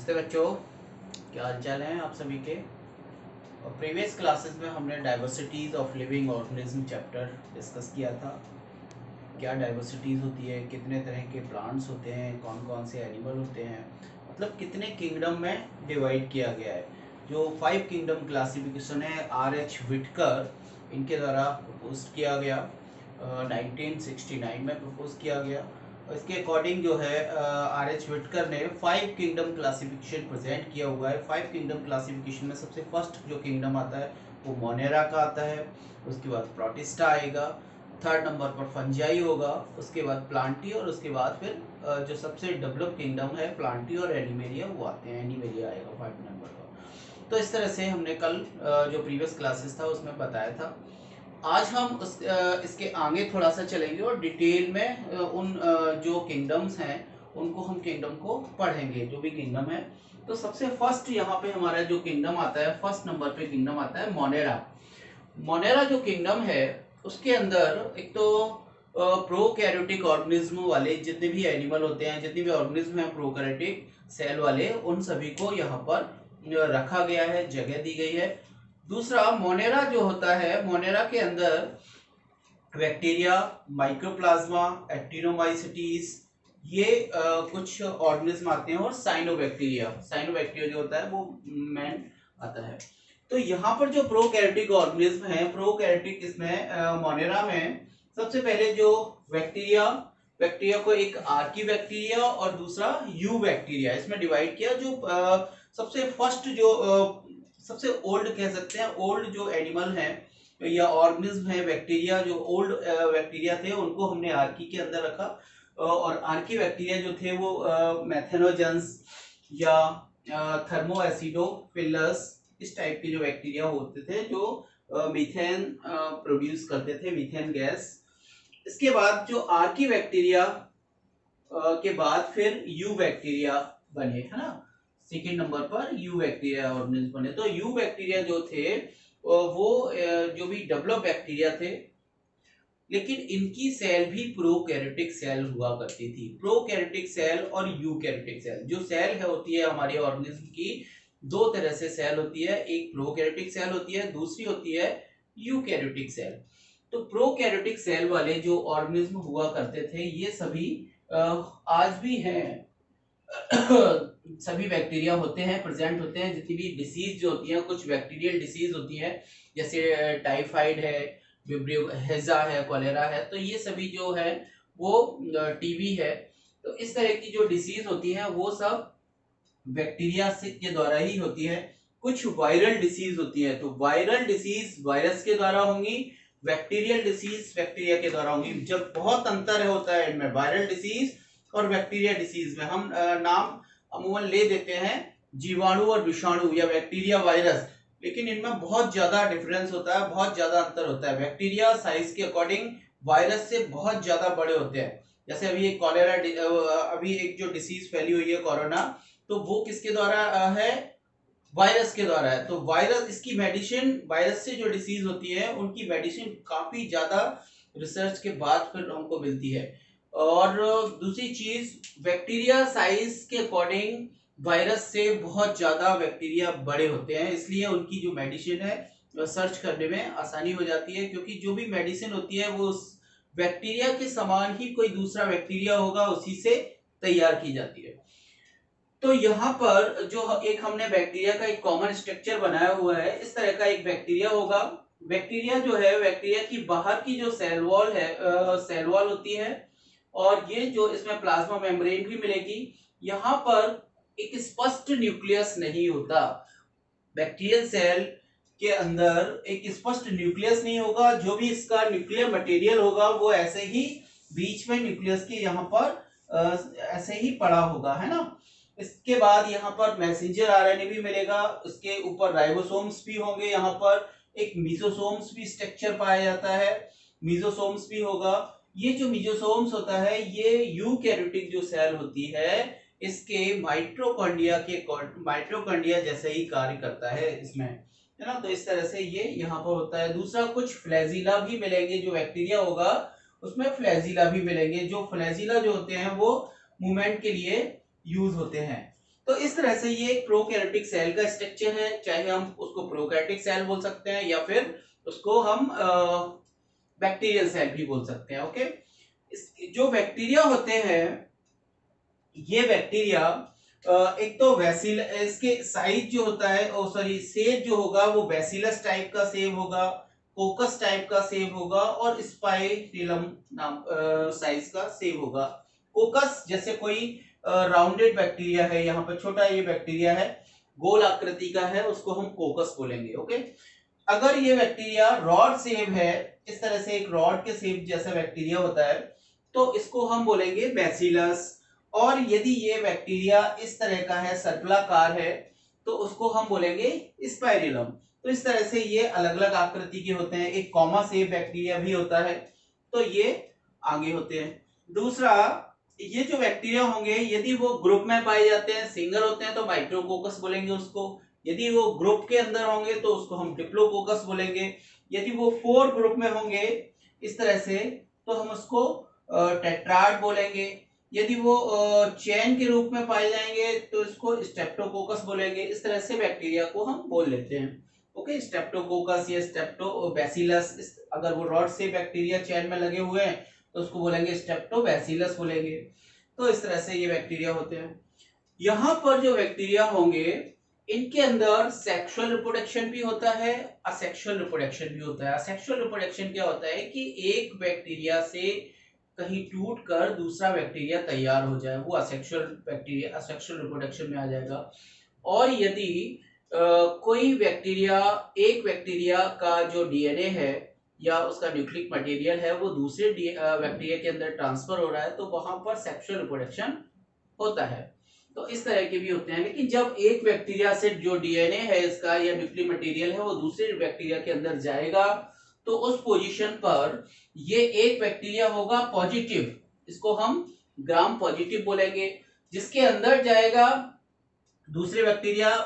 नमस्ते बच्चों, क्या हाल चाल है आप सभी के। और प्रीवियस क्लासेस में हमने diversities of living organism chapter discuss किया था। क्या डाइवर्सिटीज़ होती है, कितने तरह के प्लांट्स होते हैं, कौन कौन से एनिमल होते हैं, मतलब कितने किंगडम में डिवाइड किया गया है। जो 5 किंगडम क्लासिफिकेशन है R.H. विटकर इनके द्वारा प्रपोज किया गया, 1969 में प्रपोज किया गया। इसके अकॉर्डिंग जो है R.H. विटकर ने 5 किंगडम क्लासिफिकेशन प्रेजेंट किया हुआ है। 5 किंगडम क्लासिफिकेशन में सबसे फर्स्ट जो किंगडम आता है वो मोनेरा का आता है, उसके बाद प्रोटिस्टा आएगा, थर्ड नंबर पर फंजाई होगा, उसके बाद प्लांटी, और उसके बाद फिर जो सबसे डेवलप किंगडम है प्लांटी और एनिमेलिया वो आते हैं। एनिमेलिया आएगा 5 नंबर पर। तो इस तरह से हमने कल जो प्रीवियस क्लासेस था उसमें बताया था। आज हम इसके आगे थोड़ा सा चलेंगे और डिटेल में उन जो किंगडम्स हैं उनको हम किंगडम को पढ़ेंगे, जो भी किंगडम है। तो सबसे फर्स्ट यहाँ पे हमारा जो किंगडम आता है, फर्स्ट नंबर पे किंगडम आता है मोनेरा। मोनेरा जो किंगडम है उसके अंदर एक तो प्रोकैरियोटिक ऑर्गेनिज्म वाले जितने भी एनिमल होते हैं, जितने भी ऑर्गेनिज्म हैं प्रोकैरियोटिक सेल वाले, उन सभी को यहाँ पर रखा गया है, जगह दी गई है। दूसरा, मोनेरा जो होता है, मोनेरा के अंदर बैक्टीरिया, माइक्रोप्लाज्मा, एक्टिनोमाइसिटीज, ये कुछ ऑर्गेनिज्म आते हैं, और साइनोबैक्टीरिया जो होता है वो मेन आता है। तो यहाँ पर जो प्रोकैरियोटिक ऑर्गेनिज्म है, प्रोकैरियोटिक इसमें मोनेरा में सबसे पहले जो बैक्टीरिया को एक आर्की बैक्टीरिया और दूसरा यू बैक्टीरिया इसमें डिवाइड किया। जो सबसे फर्स्ट जो सबसे ओल्ड कह सकते हैं, ओल्ड जो एनिमल है या ऑर्गेनिज्म है, बैक्टीरिया, जो ओल्ड बैक्टीरिया थे उनको हमने आर्की के अंदर रखा। और आर्की बैक्टीरिया जो थे वो मैथेनोजेंस या थर्मोएसिडोफिलस इस टाइप के जो बैक्टीरिया होते थे, जो मीथेन प्रोड्यूस करते थे, मीथेन गैस। इसके बाद जो आर्की बैक्टीरिया के बाद फिर यू बैक्टीरिया बने, है ना। सेकेंड नंबर पर यू बैक्टीरिया ऑर्गेनिज्म बने। तो यू बैक्टीरिया जो थे वो जो भी डेवलप बैक्टीरिया थे, लेकिन इनकी सेल भी प्रोकैरियोटिक सेल हुआ करती थी। प्रोकैरियोटिक सेल और यूकैरियोटिक सेल, जो सेल है होती है हमारे ऑर्गेनिज्म की, दो तरह से सेल होती है। एक प्रोकैरियोटिक सेल होती है, दूसरी होती है यूकैरियोटिक सेल। तो प्रोकैरियोटिक सेल वाले जो ऑर्गेनिज्म हुआ करते थे ये सभी आज भी हैं। सभी बैक्टीरिया होते हैं, प्रेजेंट होते हैं। जितनी भी डिसीज जो होती है, कुछ बैक्टीरियल डिसीज होती है, जैसे टाइफाइड है, विब्रियो हेजा है, कोलेरा है, तो ये सभी जो है वो टीबी है। तो इस तरह की जो डिसीज होती है वो सब बैक्टीरिया से के द्वारा ही होती है। कुछ वायरल डिसीज होती है, तो वायरल डिसीज वायरस के द्वारा होंगी, बैक्टीरियल डिसीज बैक्टीरिया के द्वारा होंगी। जब बहुत अंतर होता है इनमें, वायरल डिसीज और बैक्टीरिया डिसीज में। हम नाम अमूमन ले देते हैं जीवाणु और विषाणु या बैक्टीरिया, वायरस, लेकिन इनमें बहुत ज्यादा डिफरेंस होता है, बहुत ज्यादा अंतर होता है। बैक्टीरिया साइज के अकॉर्डिंग वायरस से बहुत ज्यादा बड़े होते हैं। जैसे अभी एक कॉलेरा, अभी एक जो डिसीज फैली हुई है कोरोना, तो वो किसके द्वारा है? वायरस के द्वारा है। तो वायरस, इसकी मेडिसिन, वायरस से जो डिसीज होती है उनकी मेडिसिन काफी ज्यादा रिसर्च के बाद फिर हमको मिलती है। और दूसरी चीज, बैक्टीरिया साइज के अकॉर्डिंग वायरस से बहुत ज्यादा बैक्टीरिया बड़े होते हैं, इसलिए उनकी जो मेडिसिन है सर्च करने में आसानी हो जाती है, क्योंकि जो भी मेडिसिन होती है वो उस बैक्टीरिया के समान ही कोई दूसरा बैक्टीरिया होगा उसी से तैयार की जाती है। तो यहाँ पर जो एक हमने बैक्टीरिया का एक कॉमन स्ट्रक्चर बनाया हुआ है, इस तरह का एक बैक्टीरिया होगा। बैक्टीरिया जो है, बैक्टीरिया की बाहर की जो सेल वॉल है, सेल वॉल होती है, और ये जो इसमें प्लाज्मा मेम्ब्रेन भी मिलेगी। यहाँ पर एक स्पष्ट न्यूक्लियस नहीं होता। बैक्टीरियल सेल के अंदर एक स्पष्ट न्यूक्लियस नहीं होगा। जो भी इसका न्यूक्लियर मटेरियल होगा वो ऐसे ही बीच में न्यूक्लियस के यहाँ पर ऐसे ही पड़ा होगा, है ना। इसके बाद यहाँ पर मैसेंजर आरएनए भी मिलेगा, उसके ऊपर राइबोसोम्स भी होंगे, यहाँ पर एक मीजोसोम्स भी स्ट्रक्चर पाया जाता है, मीजोसोम्स भी होगा। ये जो मीजोसोम्स होता है ये यूकैरियोटिक जो सेल होती है इसके माइटोकॉन्ड्रिया जैसे ही कार्य करता है इसमें, है ना। तो इस तरह से ये यहाँ पर होता है। दूसरा, कुछ फ्लैजिला भी मिलेंगे, जो बैक्टीरिया होगा उसमें फ्लैजिला भी मिलेंगे। जो फ्लैजिला जो होते हैं वो मूवमेंट के लिए यूज होते हैं। तो इस तरह से ये एक प्रोकैरियोटिक सेल का स्ट्रक्चर है, चाहे हम उसको प्रोकैरियोटिक सेल बोल सकते हैं या फिर उसको हम बैक्टीरियल सेल भी बोल सकते हैं। ओके, जो बैक्टीरिया होते हैं, ये बैक्टीरिया एक तो वैसिल इसके साइज जो होता है, ओ सॉरी सेप जो होगा वो बैसिलस टाइप का सेप होगा, कोकस टाइप का सेप होगा और स्पाइरिलम नाम साइज का सेप होगा। कोकस जैसे कोई राउंडेड बैक्टीरिया है, यहाँ पर छोटा ये बैक्टीरिया है, गोल आकृति का है, उसको हम कोकस बोलेंगे। ओके, अगर ये बैक्टीरिया रॉड सेप है, इस तरह से एक रॉड के सेप जैसा बैक्टीरिया होता है, तो इसको हम बोलेंगे बैसिलस। और यदि ये बैक्टीरिया इस तरह का है, सर्कलाकार है, तो उसको हम बोलेंगे स्पाइरिलम। तो इस तरह से ये अलग अलग आकृति के होते हैं। एक कॉमा सेप बैक्टीरिया भी होता है, तो ये आगे होते हैं। दूसरा, ये जो बैक्टीरिया होंगे यदि वो ग्रुप में पाए जाते हैं, सिंगल होते हैं, तो माइक्रोकोकस बोलेंगे उसको। यदि वो ग्रुप के अंदर होंगे तो उसको हम डिप्लोकोकस बोलेंगे। यदि वो 4 ग्रुप में होंगे इस तरह से, तो हम उसको टेट्राड बोलेंगे। यदि वो चेन के रूप में पाए जाएंगे तो इसको स्ट्रेप्टोकोकस बोलेंगे। इस तरह से बैक्टीरिया को हम बोल लेते हैं। ओके, स्ट्रेप्टोकोकस या स्ट्रेप्टोबैसिलस, अगर वो रॉड से बैक्टीरिया चेन में लगे हुए हैं तो उसको बोलेंगे स्ट्रेप्टोबैसिलस बोलेंगे। तो इस तरह से ये बैक्टीरिया होते हैं। यहाँ पर जो बैक्टीरिया होंगे इनके अंदर सेक्सुअल रिप्रोडक्शन भी होता है, असेक्सुअल रिप्रोडक्शन भी होता है। असेक्सुअल रिप्रोडक्शन क्या होता है कि एक बैक्टीरिया से कहीं टूट कर दूसरा बैक्टीरिया तैयार हो जाए, वो असेक्सुअल बैक्टीरिया असेक्सुअल रिप्रोडक्शन में आ जाएगा। और यदि कोई बैक्टीरिया, एक बैक्टीरिया का जो डीएनए है या उसका न्यूक्लिक मटेरियल है वो दूसरे बैक्टीरिया के अंदर ट्रांसफर हो रहा है, तो वहां पर सेक्सुअल रिप्रोडक्शन होता है। तो इस तरह के भी होते हैं। लेकिन जब एक बैक्टीरिया से जो डीएनए है इसका या न्यूक्लिक मटेरियल है वो दूसरे बैक्टीरिया के अंदर जाएगा, तो उस पोजीशन पर ये एक बैक्टीरिया होगा पॉजिटिव, इसको हम ग्राम पॉजिटिव बोलेंगे। जिसके अंदर जाएगा दूसरे बैक्टीरिया,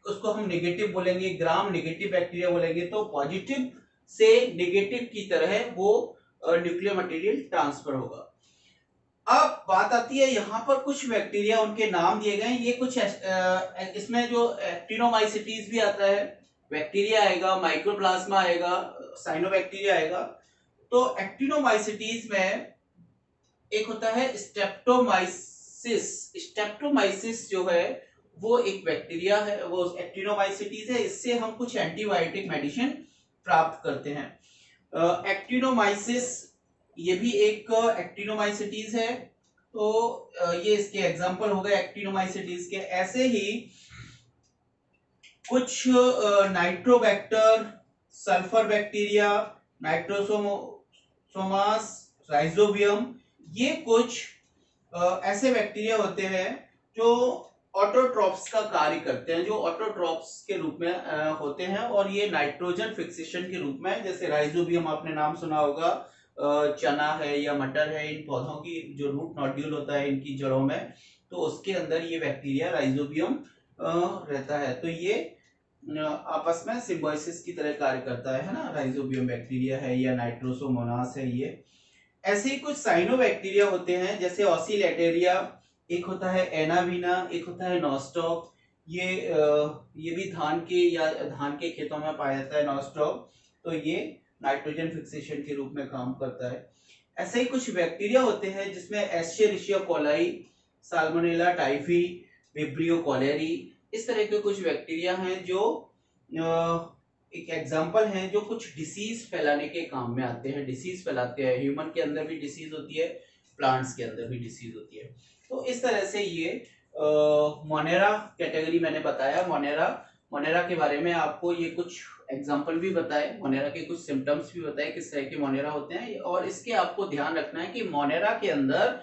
उसको हम नेगेटिव बोलेंगे, ग्राम नेगेटिव बैक्टीरिया बोलेंगे। तो पॉजिटिव से नेगेटिव की तरह वो न्यूक्लियर मटेरियल ट्रांसफर होगा। अब बात आती है यहाँ पर कुछ बैक्टीरिया, उनके नाम दिए गए हैं। ये कुछ इसमें जो एक्टिनोमाइसिटीज भी आता है, बैक्टीरिया आएगा, माइक्रोप्लाज्मा आएगा, साइनोबैक्टीरिया आएगा। तो एक्टिनोमाइसिटीज में एक होता है स्ट्रेप्टोमाइसिस। स्ट्रेप्टोमाइसिस जो है वो एक बैक्टीरिया है, वो एक्टिनोमाइसिटीज है। इससे हम कुछ एंटीबायोटिक मेडिसिन प्राप्त करते हैं। एक्टिनोमाइसिस ये भी एक एक्टिनोमाइसिटीज है। तो ये इसके एग्जांपल हो गए एक्टिनोमाइसिटीज के। ऐसे ही कुछ नाइट्रोबैक्टर, सल्फर बैक्टीरिया, नाइट्रोसोमास, राइजोबियम, ये कुछ ऐसे बैक्टीरिया होते हैं जो ऑटोट्रॉप्स का कार्य करते हैं, जो ऑटोट्रॉप्स के रूप में होते हैं। और ये नाइट्रोजन फिक्सेशन के रूप में, जैसे राइजोबियम आपने नाम सुना होगा, चना है या मटर है, इन पौधों की जो रूट नोड्यूल होता है इनकी जड़ों में, तो उसके अंदर ये बैक्टीरिया राइजोबियम रहता है। तो ये आपस में सिम्बायोसिस की तरह कार्य करता है ना, राइजोबियम बैक्टीरिया है या नाइट्रोसोमोनास है ये। ऐसे ही कुछ साइनोबैक्टीरिया होते हैं, जैसे ऑसिलेटेरिया, एक होता है एनावीना, एक होता है नॉस्टॉक। ये भी धान के खेतों में पाया जाता है नॉस्टॉक। तो ये नाइट्रोजन फिक्सेशन के रूप में काम करता है। ऐसे ही कुछ बैक्टीरिया होते हैं जिसमें Escherichia coli, Salmonella typhi, Vibrio cholerae, इस तरह के कुछ बैक्टीरिया हैं जो एक एग्जाम्पल हैं, जो कुछ डिसीज फैलाने के काम में आते हैं, डिसीज फैलाते हैं। ह्यूमन के अंदर भी डिसीज होती है, प्लांट्स के अंदर भी डिसीज होती है। तो इस तरह से ये मोनेरा कैटेगरी मैंने बताया। मोनेरा के बारे में आपको ये कुछ एग्जाम्पल भी बताए, मोनेरा के कुछ सिम्टम्स भी बताए किस तरह के मोनेरा होते हैं। और इसके आपको ध्यान रखना है कि मोनेरा के अंदर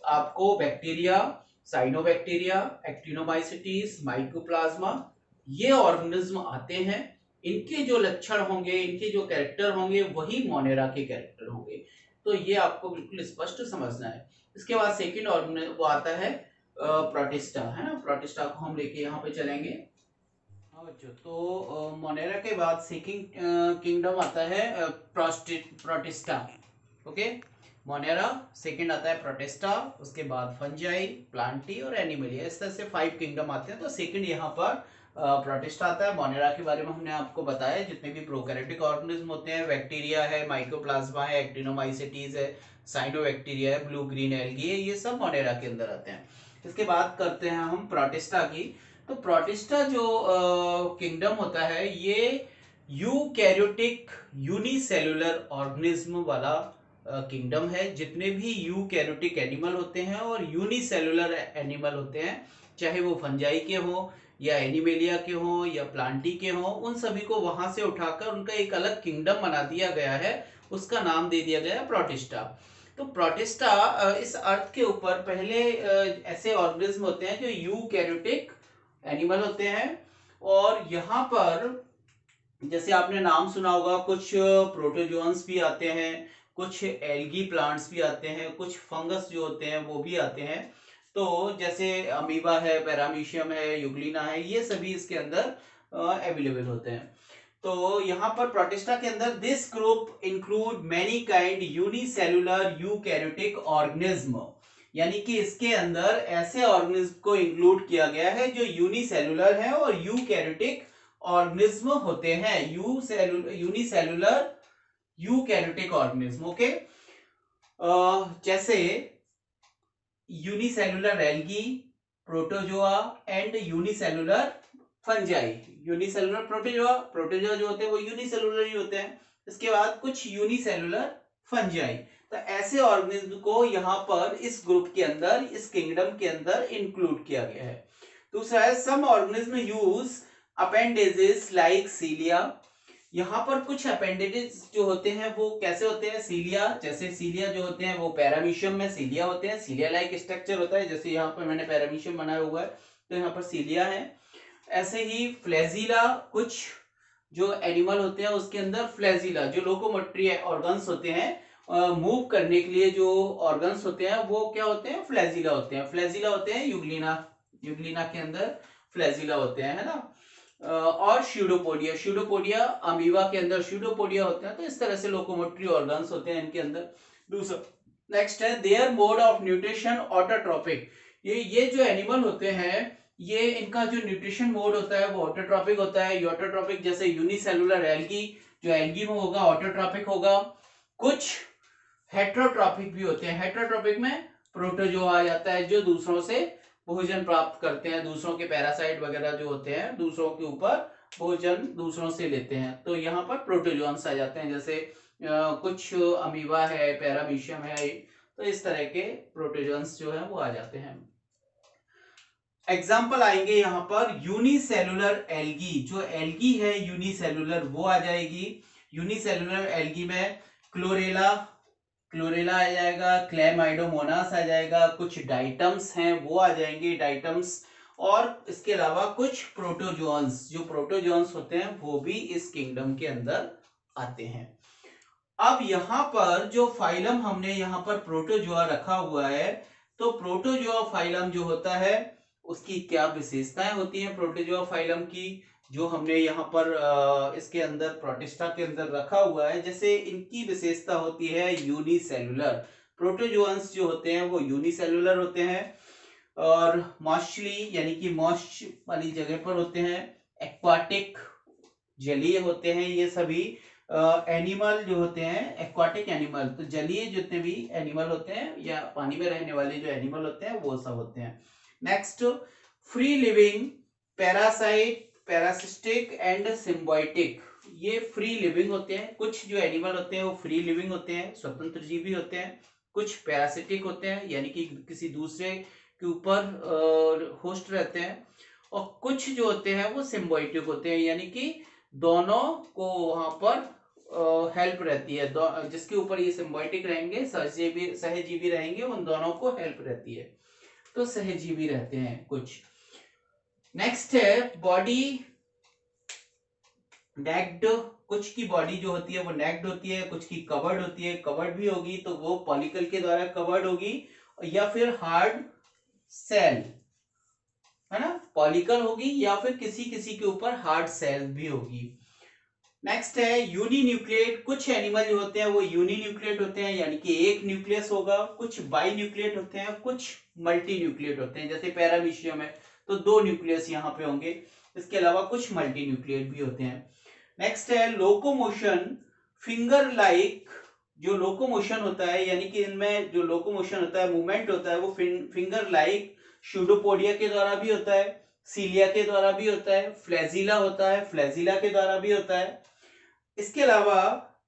आपको बैक्टीरिया, साइनोबैक्टीरिया, एक्टिनोमाइसिटीज, माइकोप्लाज्मा, ये ऑर्गेनिज्म आते हैं। इनके जो लक्षण होंगे, इनके जो कैरेक्टर होंगे, वही मोनेरा के कैरेक्टर होंगे। तो ये आपको बिल्कुल स्पष्ट समझना है। इसके बाद सेकंड ऑर्गेनिज्म वो आता है प्रोटिस्टा, है ना। प्रोटिस्टा को हम लेके यहाँ पे चलेंगे। तो मोनेरा के बाद सेकंड किंगडम आता है प्रोटिस्टा। ओके, मोनेरा, सेकंड आता है प्रोटिस्टा, उसके बाद फंजाई, प्लांटी और एनिमलिया। इस तरह से 5 किंगडम आते हैं। तो सेकंड यहाँ पर प्रोटिस्टा आता है। मोनेरा के बारे में हमने आपको बताया, जितने भी प्रोकैरियोटिक ऑर्गेनिज्म होते हैं, बैक्टीरिया है, माइकोप्लाज्मा है, एक्टिनोमाइसीटीज है, साइनोबैक्टीरिया है, ब्लू ग्रीन एल्गी है, ये सब मोनेरा के अंदर आते हैं। इसके बाद करते हैं हम प्रोटिस्टा की। तो प्रोटिस्टा जो किंगडम होता है, ये यूकैरियोटिक यूनिसेलुलर ऑर्गेनिज्म वाला किंगडम है। जितने भी यूकैरियोटिक एनिमल होते हैं और यूनिसेलुलर एनिमल होते हैं, चाहे वो फंजाई के हो या एनिमेलिया के हो या प्लांटी के हो, उन सभी को वहां से उठाकर उनका एक अलग किंगडम बना दिया गया है। उसका नाम दे दिया गया है प्रोटिस्टा। तो प्रोटिस्टा इस अर्थ के ऊपर पहले ऐसे ऑर्गेनिज्म होते हैं जो यूकैरियोटिक एनिमल होते हैं। और यहाँ पर जैसे आपने नाम सुना होगा, कुछ प्रोटोजोन्स भी आते हैं, कुछ एल्गी प्लांट्स भी आते हैं, कुछ फंगस जो होते हैं वो भी आते हैं। तो जैसे अमीबा है, पैरामीशियम है, यूग्लिना है, ये सभी इसके अंदर अवेलेबल होते हैं। तो यहाँ पर प्रोटिस्टा के अंदर this group include many kind unicellular eukaryotic organism, यानी कि इसके अंदर ऐसे ऑर्गेनिज्म को इंक्लूड किया गया है जो यूनिसेलुलर है और यूकैरियोटिक ऑर्गेनिज्म होते हैं। Unicellular eukaryotic organism, okay. जैसे unicellular algae, protozoa and unicellular fungi. Unicellular protozoa जो होते हैं वो यूनिसेलुलर ही होते हैं। इसके बाद कुछ यूनिसेलुलर फंजाई। तो ऐसे ऑर्गेनिज्म को यहाँ पर इस ग्रुप के अंदर, इस किंगडम के अंदर इंक्लूड किया गया है। दूसरा है some organism use appendages like cilia. यहाँ पर कुछ अपेंडेजेस जो होते हैं वो कैसे होते हैं, सीलिया, जैसे सीलिया जो होते हैं वो पैरामीशियम में सीलिया होते हैं, सीलिया लाइक स्ट्रक्चर होता है। जैसे यहाँ पर मैंने पैरामीशियम बनाया हुआ है, तो यहाँ पर सीलिया है। ऐसे ही फ्लैजिला, कुछ जो एनिमल होते हैं उसके अंदर फ्लैजिला, जो लोकोमोटरी ऑर्गन्स होते हैं, मूव करने के लिए जो ऑर्गन्स होते हैं वो क्या होते हैं, फ्लैजिला होते हैं। फ्लैजिला होते हैं यूग्लिना के अंदर फ्लैजिला होते हैं, है ना। और श्यूडोपोडिया अमीबा के अंदर श्यूडोपोडिया होते हैं। तो इस तरह से लोकोमोटरी ऑर्गन्स होते हैं इनके अंदर। दूसरा नेक्स्ट है their mode of nutrition autotrophic. ये जो एनिमल होते हैं, ये इनका जो न्यूट्रिशन मोड होता है वो ऑटोट्रॉपिक होता है। ऑटोट्रॉपिक जैसे यूनिसेलुलर एल्गी, जो एल्गी में होगा ऑटोट्रॉपिक होगा। कुछ हेट्रोट्रॉपिक भी होते हैं। हेट्रोट्रॉपिक में प्रोटोजोआ आ जाता है, जो दूसरों से भोजन प्राप्त करते हैं, दूसरों के पैरासाइट वगैरह जो होते हैं दूसरों के ऊपर भोजन दूसरों से लेते हैं। तो यहाँ पर प्रोटोजोन्स आ जाते हैं, जैसे कुछ अमीबा है, पैरामीशियम है। तो इस तरह के प्रोटोजोन्स जो है वो आ जाते हैं। एग्जाम्पल आएंगे यहाँ पर यूनिसेलुलर एल्गी। जो एल्गी है यूनिसेलुलर वो आ जाएगी। यूनिसेलुलर एल्गी में क्लोरेला आ जाएगा, क्लेमाइडोमोनास आ जाएगा, कुछ डाइटम्स हैं वो आ जाएंगे, डाइटम्स। और इसके अलावा कुछ प्रोटोजोन्स, जो प्रोटोजोन्स होते हैं वो भी इस किंगडम के अंदर आते हैं। अब यहाँ पर जो फाइलम हमने यहाँ पर प्रोटोजोआ रखा हुआ है, तो प्रोटोजोआ फाइलम जो होता है उसकी क्या विशेषताएं होती हैं प्रोटोजोआ फाइलम की, जो हमने यहाँ पर इसके अंदर प्रोटिस्टा के अंदर रखा हुआ है। जैसे इनकी विशेषता होती है यूनिसेलुलर। प्रोटोजोअन्स जो होते हैं वो यूनिसेलुलर होते हैं और मॉस्चली यानी कि मॉश वाली जगह पर होते हैं। एक्वाटिक, जलीय होते हैं ये सभी एनिमल जो होते हैं, एक्वाटिक एनिमल। तो जलीय जितने भी एनिमल होते हैं या पानी में रहने वाले जो एनिमल होते हैं वो सब होते हैं। Next, free living, parasite, parasitic and symbiotic. ये फ्री लिविंग होते हैं। कुछ जो एनिमल होते हैं वो फ्री लिविंग होते हैं, स्वतंत्र जीवी होते हैं। कुछ पैरासिटिक होते हैं, यानी कि किसी दूसरे के ऊपर होस्ट रहते हैं। और कुछ जो होते हैं वो सिम्बायोटिक होते हैं, यानी कि दोनों को वहां पर हेल्प रहती है। जिसके ऊपर ये सिम्बायोटिक रहेंगे, सहजीवी रहेंगे, उन दोनों को हेल्प रहती है। तो सहजीवी रहते हैं कुछ। नेक्स्ट है बॉडी नेक्ड। कुछ की बॉडी जो होती है वो नेक्ड होती है, कुछ की कवर्ड होती है। कवर्ड भी होगी तो वो पॉलिकल के द्वारा कवर्ड होगी, या फिर हार्ड सेल, है ना, पॉलिकल होगी, या फिर किसी किसी के ऊपर हार्ड सेल भी होगी। नेक्स्ट है यूनिन्यूक्लिएट। कुछ एनिमल जो होते हैं वो यूनिन्यूक्लिएट होते हैं, यानी कि एक न्यूक्लियस होगा। कुछ बाईन्यूक्लिएट होते हैं, कुछ मल्टीन्यूक्लिएट होते हैं, जैसे पैरामीशियम है तो 2 न्यूक्लियस यहाँ पे होंगे। इसके अलावा कुछ मल्टीन्यूक्लिएट भी होते हैं। नेक्स्ट है लोकोमोशन। फिंगर लाइक जो लोकोमोशन होता है, यानी कि इनमें जो लोकोमोशन होता है, मूवमेंट होता है, वो फिंगर लाइक स्यूडोपोडिया के द्वारा भी होता है, सीलिया के द्वारा भी होता है, फ्लैजिला होता है, फ्लैजिला के द्वारा भी होता है। इसके अलावा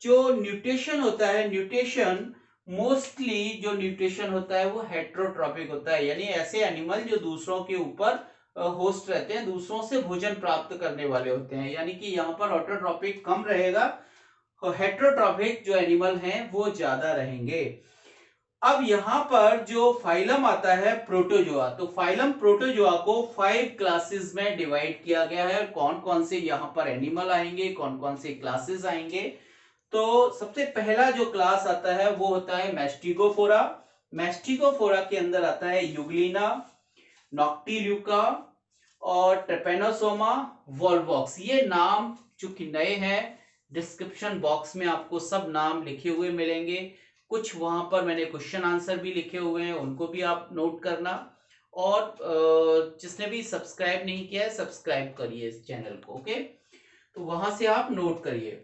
जो न्यूट्रिशन होता है, न्यूट्रिशन मोस्टली जो न्यूट्रिशन होता है वो हेट्रोट्रॉपिक होता है, यानी ऐसे एनिमल जो दूसरों के ऊपर होस्ट रहते हैं, दूसरों से भोजन प्राप्त करने वाले होते हैं, यानी कि यहाँ पर ऑटोट्रॉपिक कम रहेगा और हेट्रोट्रॉपिक जो एनिमल हैं वो ज्यादा रहेंगे। अब यहाँ पर जो फाइलम आता है प्रोटोजोआ, तो फाइलम प्रोटोजोआ को 5 क्लासेस में डिवाइड किया गया है। कौन कौन से यहाँ पर एनिमल आएंगे, कौन कौन से क्लासेस आएंगे। तो सबसे पहला जो क्लास आता है वो होता है मैस्टिगोफोरा। मैस्टिगोफोरा के अंदर आता है यूग्लिना, नॉक्टिल्यूका और ट्रेपेनोसोमा, वॉल्वॉक्स। ये नाम चूंकि नए हैं, डिस्क्रिप्शन बॉक्स में आपको सब नाम लिखे हुए मिलेंगे। कुछ वहां पर मैंने क्वेश्चन आंसर भी लिखे हुए हैं, उनको भी आप नोट करना। और जिसने भी सब्सक्राइब नहीं किया है सब्सक्राइब करिए इस चैनल को, ओके। तो वहां से आप नोट करिए।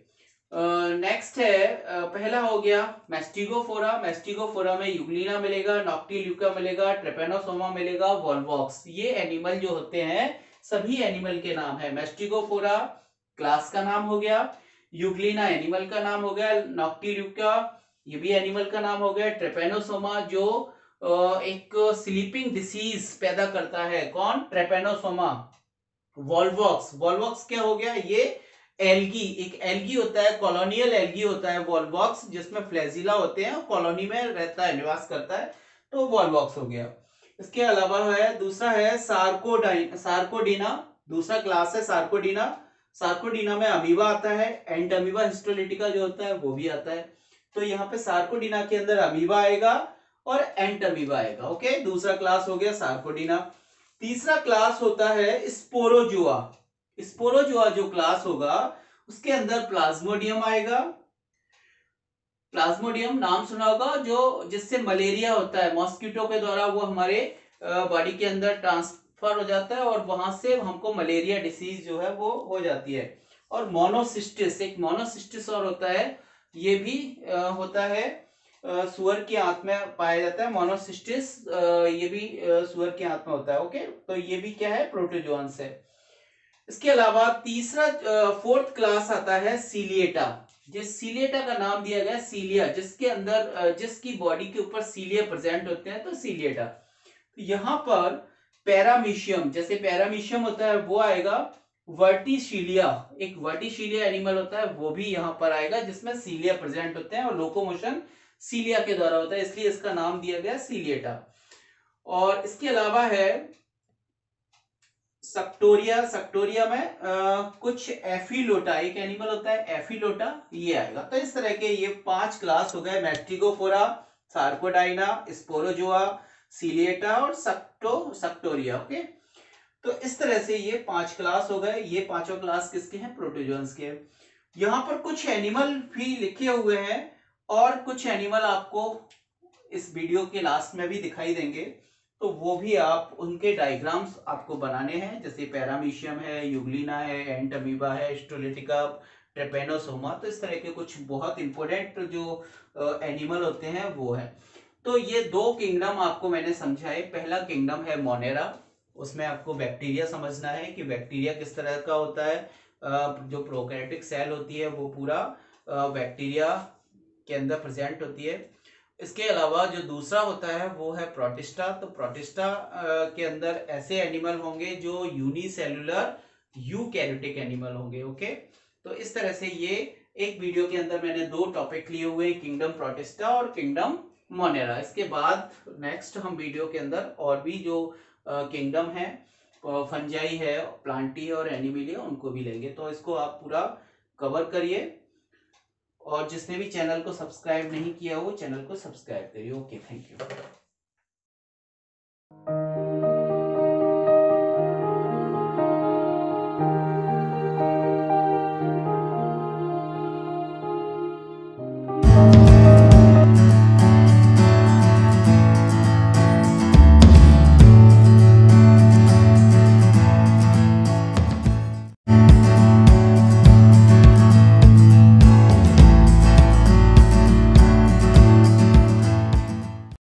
नेक्स्ट है पहला हो गया मैस्टिगोफोरा। मैस्टिगोफोरा में यूग्लिना मिलेगा, नॉक्टिल्यूका मिलेगा, ट्रेपेनोसोमा मिलेगा, वॉल्वॉक्स। ये एनिमल जो होते हैं सभी एनिमल के नाम है। मैस्टिगोफोरा क्लास का नाम हो गया, यूग्लिना एनिमल का नाम हो गया, नॉक्टिल्यूका ये भी एनिमल का नाम हो गया, ट्रेपेनोसोमा जो एक स्लीपिंग डिसीज पैदा करता है, कौन, ट्रेपेनोसोमा। वॉल्वॉक्स, वॉल्वॉक्स क्या हो गया, ये एल्गी, एक एल्गी होता है, कॉलोनियल एल्गी होता है वॉल्वॉक्स, जिसमें फ्लैजिला होते हैं, कॉलोनी में रहता है, निवास करता है, तो वॉल्वॉक्स हो गया। इसके अलावा है दूसरा है सार्कोडीना। दूसरा क्लास है सार्कोडीना। सार्कोडीना में अमीबा आता है, एंड अमीबा हिस्टोलिटिका जो होता है वो भी आता है। तो यहाँ पे सार्कोडीना के अंदर अमीबा आएगा और एंट अमीबा आएगा, ओके। दूसरा क्लास हो गया सार्कोडीना। तीसरा क्लास होता है स्पोरोजुआ। स्पोरोजुआ जो क्लास होगा उसके अंदर प्लाज्मोडियम आएगा। प्लाज्मोडियम नाम सुना होगा, जो जिससे मलेरिया होता है, मॉस्किटो के द्वारा वो हमारे बॉडी के अंदर ट्रांसफर हो जाता है और वहां से हमको मलेरिया डिसीज जो है वो हो जाती है। और मोनोसिस्टिस, एक मोनोसिस्टिस और होता है, ये भी होता है, सुअर की आंत में पाया जाता है मोनोसिस्टिस, ये भी सुअर की आंत में होता है, ओके। तो ये भी क्या है, प्रोटोजोन्स है। इसके अलावा तीसरा फोर्थ क्लास आता है सीलिएटा। जिस सीलिएटा का नाम दिया गया सीलिया, जिसके अंदर जिसकी बॉडी के ऊपर सीलिया प्रेजेंट होते हैं, तो सीलिएटा। तो यहाँ पर पैरामीशियम, जैसे पैरामीशियम होता है वो आएगा। वर्टिसीलिया, एक वर्टिसीलिया एनिमल होता है वो भी यहाँ पर आएगा, जिसमें सीलिया प्रेजेंट होते हैं और लोकोमोशन सीलिया के द्वारा होता है, इसलिए इसका नाम दिया गया सीलिएटा। और इसके अलावा है सक्टोरिया। सक्टोरिया में कुछ एफिलोटा, एक एनिमल होता है एफिलोटा, ये आएगा। तो इस तरह के ये 5 क्लास हो गए, मैस्टिगोफोरा, सार्कोडाइना, स्पोरोजोआ, सीलिएटा और सक्टोरिया, ओके। तो इस तरह से ये 5 क्लास हो गए। ये पांचों क्लास किसके हैं, प्रोटोजोन्स के। यहाँ पर कुछ एनिमल भी लिखे हुए हैं और कुछ एनिमल आपको इस वीडियो के लास्ट में भी दिखाई देंगे, तो वो भी आप उनके डायग्राम्स आपको बनाने हैं, जैसे पैरामीशियम है, यूग्लिना है, एंट अमीबा है, हिस्टोलिटिका, ट्रेपेनोसोमा। तो इस तरह के कुछ बहुत इंपॉर्टेंट जो एनिमल होते हैं वो है। तो ये 2 किंगडम आपको मैंने समझाए। पहला किंगडम है मोनेरा, उसमें आपको बैक्टीरिया समझना है कि बैक्टीरिया किस तरह का होता है। जो प्रोकैरियोटिक सेल होती है वो पूरा बैक्टीरिया के अंदर प्रेजेंट होती है। इसके अलावा जो दूसरा होता है वो है प्रोटिस्टा। तो प्रोटिस्टा के अंदर ऐसे एनिमल होंगे जो यूनिसेलुलर यूकैरियोटिक एनिमल होंगे, ओके। तो इस तरह से ये एक वीडियो के अंदर मैंने 2 टॉपिक लिए हुए हैं, किंगडम प्रोटिस्टा और किंगडम मोनेरा। इसके बाद नेक्स्ट हम वीडियो के अंदर और भी जो किंगडम है, फंजाई है, प्लांटी है और एनिमलिया, उनको भी लेंगे। तो इसको आप पूरा कवर करिए और जिसने भी चैनल को सब्सक्राइब नहीं किया वो चैनल को सब्सक्राइब करिए, ओके, थैंक यू।